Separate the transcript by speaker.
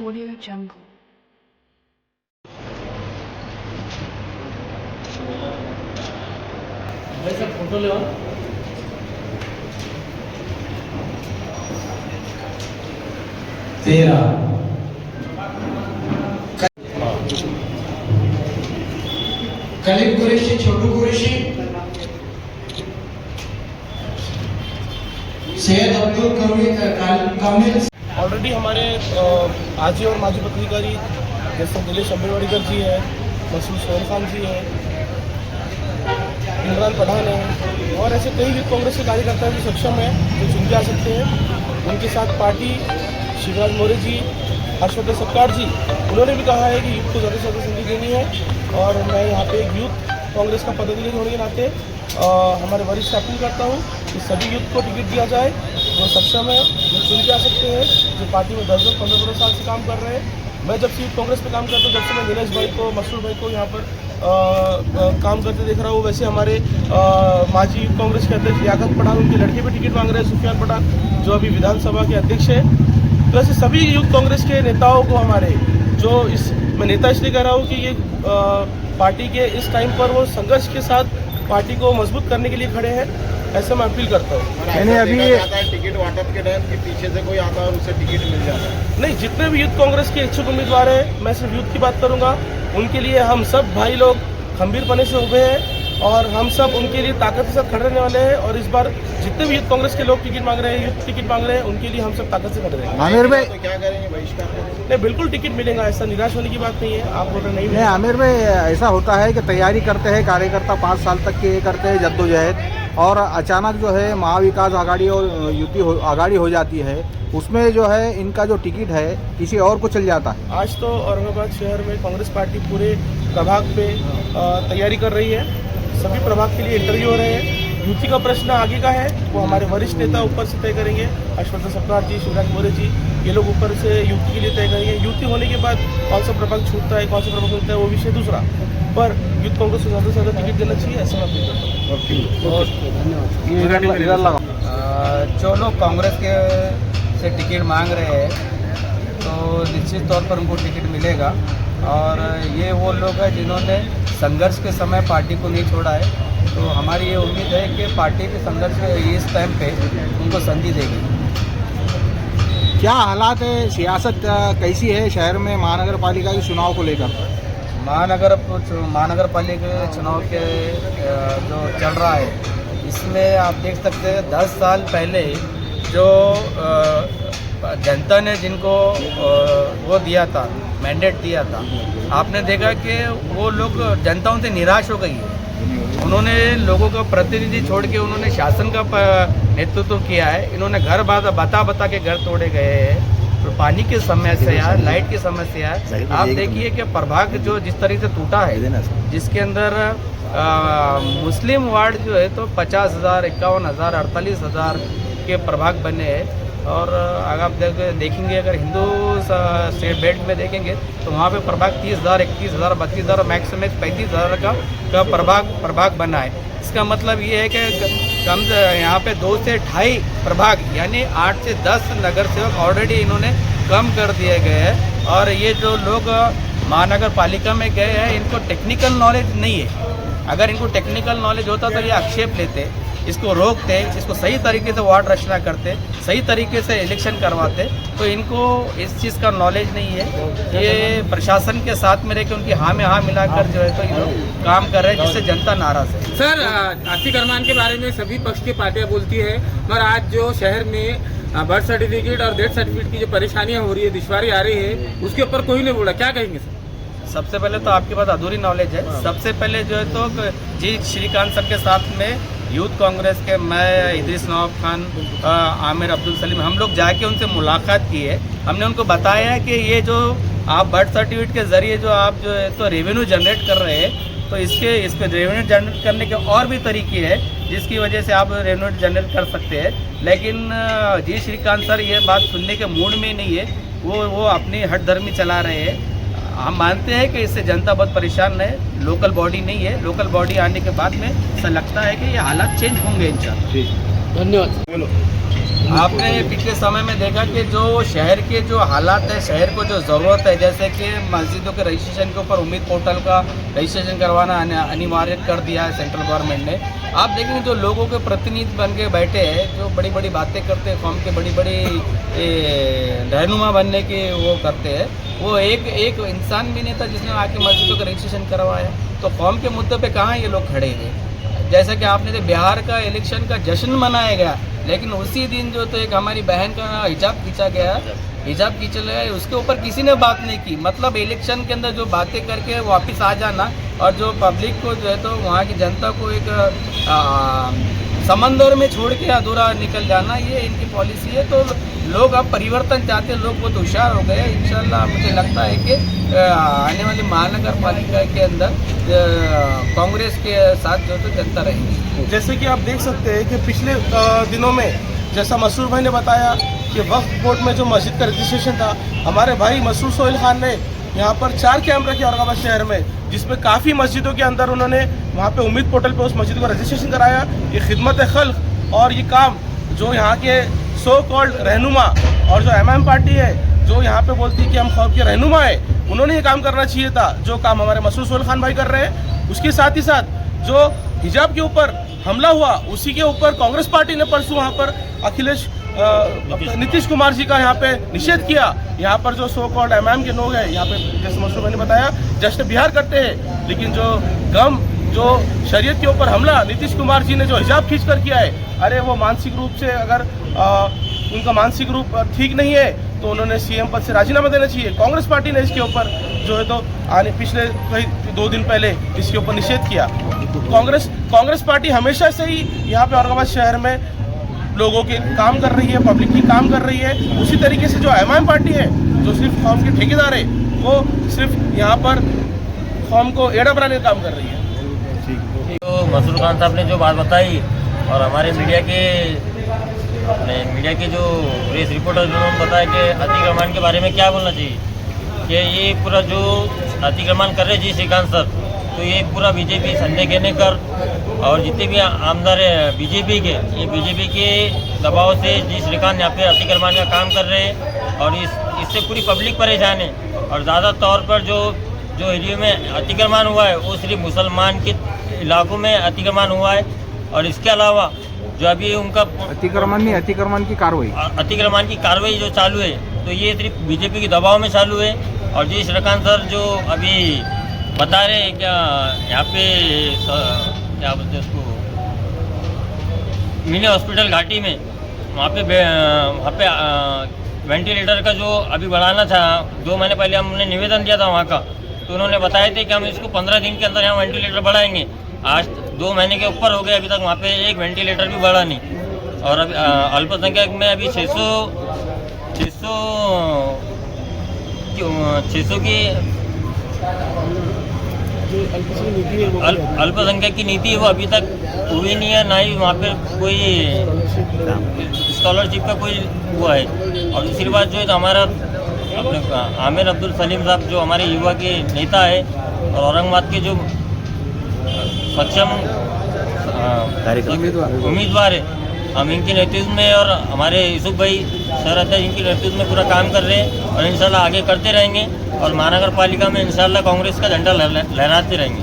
Speaker 1: Audio Jungle.
Speaker 2: भाई सब photo ले आओ।
Speaker 3: तेरा खलील कुरैशी, छोटू कुरैशी, सैयद अब्दुल कामिल।
Speaker 2: ऑलरेडी हमारे आजी और माजी पत्रकारी जैसे दिलेश अम्बेडकर जी है, मसूद सोहेल खान जी है, इमरान पठान है और ऐसे कई यूथ कांग्रेस के कार्यकर्ता भी सक्षम हैं जो चुन के आ सकते हैं। उनके साथ पार्टी शिवराज मौर्य जी, हर्षवर्धन सपकाळ जी, उन्होंने भी कहा है कि यूथ को ज़्यादा से ज़्यादा संधि देनी है और मैं यहाँ पे एक यूथ कांग्रेस का पदाधिकारी होने के नाते हमारे वरिष्ठ अपील करता हूँ कि सभी यूथ को टिकट दिया जाए जो सक्षम है, जो चुन के आ सकते हैं, जो पार्टी में 10-15 साल से काम कर रहे हैं। मैं जब से यूथ कांग्रेस पे काम करता हूँ, जब से मैं दिनेश भाई को, मसूद भाई को यहाँ पर काम करते देख रहा हूँ, वैसे हमारे माजी यूथ कांग्रेस के अध्यक्ष लियाकत पठान, उनके लड़के भी टिकट मांग रहे हैं, सुफियान पठान जो अभी विधानसभा के अध्यक्ष है। तो ऐसे सभी यूथ कांग्रेस के नेताओं को हमारे जो मैं नेता इसलिए कह रहा हूँ कि ये पार्टी के इस टाइम पर वो संघर्ष के साथ पार्टी को मजबूत करने के लिए खड़े हैं, ऐसा मैं अपील करता हूँ।
Speaker 4: मैंने अभी टिकट वाटप के टाइम के पीछे से कोई आता है और उसे टिकट मिल जाता है?
Speaker 2: नहीं, जितने भी यूथ कांग्रेस के इच्छुक उम्मीदवार हैं, मैं सिर्फ यूथ की बात करूंगा, उनके लिए हम सब भाई लोग खंभीरपने से उभे हैं और हम सब उनके लिए ताकत के साथ खड़े रहने वाले हैं। और इस बार जितने भी यूथ कांग्रेस के लोग टिकट मांग रहे हैं, यूथ टिकट मांग रहे हैं, उनके लिए हम सब ताकत से खड़े रहेंगे।
Speaker 4: आमिर भाई तो क्या करेंगे, बहिष्कार करेंगे?
Speaker 2: नहीं, बिल्कुल टिकट मिलेगा, ऐसा निराश होने की बात नहीं है। आप बोल रहे नहीं
Speaker 5: आमिर भाई, ऐसा होता है कि तैयारी करते हैं कार्यकर्ता 5 साल तक के करते हैं जद्दोजहद, और अचानक जो है महाविकास आघाड़ी और युति आघाड़ी हो जाती है, उसमें जो है इनका जो टिकट है किसी और को चल जाता है।
Speaker 2: आज तो औरंगाबाद शहर में कांग्रेस पार्टी पूरे प्रभाग पे तैयारी कर रही है, सभी प्रभाग के लिए इंटरव्यू हो रहे हैं। युति का प्रश्न आगे का है, वो हमारे वरिष्ठ नेता ऊपर से तय करेंगे, हर्षवर्धन सपकाळ जी, शिवराज मौर्य जी, ये लोग ऊपर से युति के लिए तय करेंगे। युति होने के बाद कौन सा प्रभाग छूटता है, कौन सा प्रभाग मिलता है, वो विषय दूसरा, पर यूथ कांग्रेस को ज़्यादा से ज़्यादा टिकट देना चाहिए, ऐसा मैं अपील करता हूँ।
Speaker 6: जो लोग कांग्रेस के से टिकट मांग रहे हैं तो निश्चित तौर पर उनको टिकट मिलेगा, और ये वो लोग हैं जिन्होंने संघर्ष के समय पार्टी को नहीं छोड़ा है। तो हमारी ये उम्मीद है कि पार्टी के संघर्ष इस टाइम पे उनको संधि देगी।
Speaker 5: क्या हालात है, सियासत कैसी है शहर में महानगर पालिका के चुनाव को लेकर?
Speaker 6: महानगर पालिका चुनाव के जो चल रहा है, इसमें आप देख सकते हैं 10 साल पहले जो जनता ने जिनको वो दिया था, मैंडेट दिया था, आपने देखा कि वो लोग जनता उनसे निराश हो गई है। उन्होंने लोगों का प्रतिनिधि छोड़ के उन्होंने शासन का नेतृत्व किया है। इन्होंने घर बता के घर तोड़े गए हैं, तो पानी की समस्या, लाइट की समस्या है। आप देखिए कि प्रभाग जो जिस तरीके से टूटा है, जिसके अंदर मुस्लिम वार्ड जो है तो 50,000, 51,000, 48,000 के प्रभाग बने हैं। और अगर आप देखेंगे, अगर हिंदू स्टेट बेल्ट में देखेंगे तो वहाँ पे प्रभाग 30,000, 31,000, 32,000, मैक्सिमम 35,000 का प्रभाग बना है। इसका मतलब ये है कि कम यहाँ पे 2 से 2.5 प्रभाग यानी 8 से 10 नगर सेवक ऑलरेडी इन्होंने कम कर दिए गए हैं। और ये जो लोग महानगर पालिका में गए हैं, इनको टेक्निकल नॉलेज नहीं है। अगर इनको टेक्निकल नॉलेज होता तो ये आक्षेप लेते, इसको रोकते, इसको सही तरीके से वार्ड रचना करते, सही तरीके से इलेक्शन करवाते। तो इनको इस चीज़ का नॉलेज नहीं है। ये प्रशासन के साथ में रह के उनकी हाँ में हाँ मिलाकर जो है तो ये लोग काम कर रहे हैं, जिससे जनता नाराज़ है।
Speaker 7: सर, अतिक्रमण के बारे में सभी पक्ष की पार्टियां बोलती है, मगर आज जो शहर में बर्थ सर्टिफिकेट और डेथ सर्टिफिकेट की जो परेशानियां हो रही है, दुश्वारी आ रही है, उसके ऊपर कोई नहीं बोला, क्या कहेंगे सर?
Speaker 6: सबसे पहले तो आपके पास अधूरी नॉलेज है। सबसे पहले जो है तो जी श्रीकांत सर के साथ में यूथ कांग्रेस के मैं, इदरीस नवाब खान, आमिर अब्दुल सलीम, हम लोग जाके उनसे मुलाकात की है। हमने उनको बताया है कि ये जो आप बर्थ सर्टिफिकेट के ज़रिए जो आप जो है तो रेवेन्यू जनरेट कर रहे हैं, तो इसके रेवेन्यू जनरेट करने के और भी तरीके हैं जिसकी वजह से आप रेवेन्यू जनरेट कर सकते हैं। लेकिन जी श्रीकांत सर ये बात सुनने के मूड में नहीं है, वो अपनी हठधर्मी चला रहे हैं। हम मानते हैं कि इससे जनता बहुत परेशान है, लोकल बॉडी नहीं है। लोकल बॉडी आने के बाद में ऐसा लगता है कि ये हालात चेंज होंगे इंशाल्लाह।
Speaker 2: धन्यवाद।
Speaker 6: आपने पिछले समय में देखा कि जो शहर के जो हालात है, शहर को जो ज़रूरत है, जैसे कि मस्जिदों के रजिस्ट्रेशन के ऊपर उम्मीद पोर्टल का रजिस्ट्रेशन करवाना अनिवार्य कर दिया है सेंट्रल गवर्नमेंट ने। आप देखेंगे जो लोगों के प्रतिनिधि बन के बैठे हैं, जो बड़ी बड़ी बातें करते हैं, कौम के बड़ी बड़ी रहनुमा बनने की वो करते हैं, वो एक इंसान भी नहीं था जिसने आके मस्जिदों का रजिस्ट्रेशन करवाया। तो कौम के मुद्दे पे कहाँ ये लोग खड़े हुए? जैसा कि आपने देखा बिहार का इलेक्शन का जश्न मनाया गया, लेकिन उसी दिन जो तो एक हमारी बहन का हिजाब खींचा गया, उसके ऊपर किसी ने बात नहीं की। मतलब इलेक्शन के अंदर जो बातें करके वापस आ जाना और जो पब्लिक को जो है तो वहाँ की जनता को एक समंदर में छोड़ के अधूरा निकल जाना, ये इनकी पॉलिसी है। तो लोग अब परिवर्तन चाहते हैं, लोग बहुत होशियार हो गए। इंशाल्लाह मुझे लगता है कि आने वाली महानगर पालिका के अंदर कांग्रेस के साथ जो तो जनता रहेगी।
Speaker 2: जैसे कि आप देख सकते हैं कि पिछले दिनों में जैसा मसूर भाई ने बताया कि वक्फ बोर्ड में जो मस्जिद का रजिस्ट्रेशन था, हमारे भाई मसूर सोहेल खान ने यहाँ पर 4 कैंप रखे औरंगाबाद शहर में, जिसमें काफ़ी मस्जिदों के अंदर उन्होंने वहाँ पे उम्मीद पोर्टल पे उस मस्जिद का रजिस्ट्रेशन कराया। ये खिदमत खल्क और ये काम जो यहाँ के सो कॉल्ड रहनुमा और जो एमएम पार्टी है जो यहाँ पे बोलती है कि हम खौफ के रहनुमा है, उन्होंने ये काम करना चाहिए था, जो काम हमारे मसूर सोहेल खान भाई कर रहे हैं। उसके साथ ही साथ जो हिजाब के ऊपर हमला हुआ, उसी के ऊपर कांग्रेस पार्टी ने परसों वहाँ पर नीतीश कुमार जी का यहाँ पे निषेध किया। यहाँ पर जो सो कॉल्ड एमएम के लोग हैं यहाँ पे, जैसे मसूर भाई ने बताया, जश्न बिहार करते हैं, लेकिन जो शरीयत के ऊपर हमला नीतीश कुमार जी ने जो हिजाब खींच कर किया है, अरे वो मानसिक रूप से अगर उनका मानसिक रूप ठीक नहीं है तो उन्होंने सीएम पद से राजीनामा देना चाहिए। कांग्रेस पार्टी ने इसके ऊपर जो है तो पिछले 2 दिन पहले इसके ऊपर निषेध किया। कांग्रेस पार्टी हमेशा से ही यहाँ पे औरंगाबाद शहर में लोगों के काम कर रही है, पब्लिक की काम कर रही है। उसी तरीके से जो एमआईएम पार्टी है, जो सिर्फ कौम के ठेकेदार है, वो सिर्फ यहाँ पर कौम को एड़ा बनाने का काम कर रही है।
Speaker 1: तो मसूर खान साहब ने जो बात बताई और हमारे मीडिया के जो प्रेस रिपोर्टर उन्होंने बताया कि अतिक्रमण के बारे में क्या बोलना चाहिए, कि ये पूरा जो अतिक्रमण कर रहे जी श्रीकांत सर, तो ये पूरा बीजेपी संजय केनेकर और जितने भी आमदार है बीजेपी के, ये बीजेपी के दबाव से जी श्रीकांत यहाँ पे अतिक्रमण का काम कर रहे हैं और इससे पूरी पब्लिक परेशान है। और ज़्यादा तौर पर जो एरिया में अतिक्रमण हुआ है वो सिर्फ मुसलमान के इलाकों में अतिक्रमण हुआ है। और इसके अलावा जो अभी उनका
Speaker 5: अतिक्रमण की
Speaker 1: कार्रवाई जो चालू है, तो ये सिर्फ बीजेपी के दबाव में चालू है। और जी श्रीकांत सर जो अभी बता रहे हैं क्या यहाँ पे क्या बोलते हैं उसको, मिनी हॉस्पिटल घाटी में वहाँ पे वेंटिलेटर का जो अभी बढ़ाना था, 2 महीने पहले हमने निवेदन दिया था वहाँ का, तो उन्होंने बताया थे कि हम इसको 15 दिन के अंदर यहाँ वेंटिलेटर बढ़ाएंगे। आज 2 महीने के ऊपर हो गए, अभी तक वहाँ पे एक वेंटिलेटर भी बढ़ा नहीं। और अभी अल्पसंख्यक में अभी 600 की अल्पसंख्यक की नीति है वो अभी तक हुई नहीं है, ना ही वहाँ पे कोई स्कॉलरशिप का कोई हुआ है। और दूसरी बात जो है तो हमारा अपने आमिर अब्दुल सलीम साहब जो हमारे युवा के नेता है और औरंगाबाद के जो सक्षम उम्मीदवार है, हम इनके नेतृत्व में और हमारे यूसुफ भाई शहर अध्यक्ष इनके नेतृत्व में पूरा काम कर रहे हैं और इंशाल्लाह आगे करते रहेंगे और महानगर पालिका में इंशाल्लाह कांग्रेस का झंडा लहराते रहेंगे।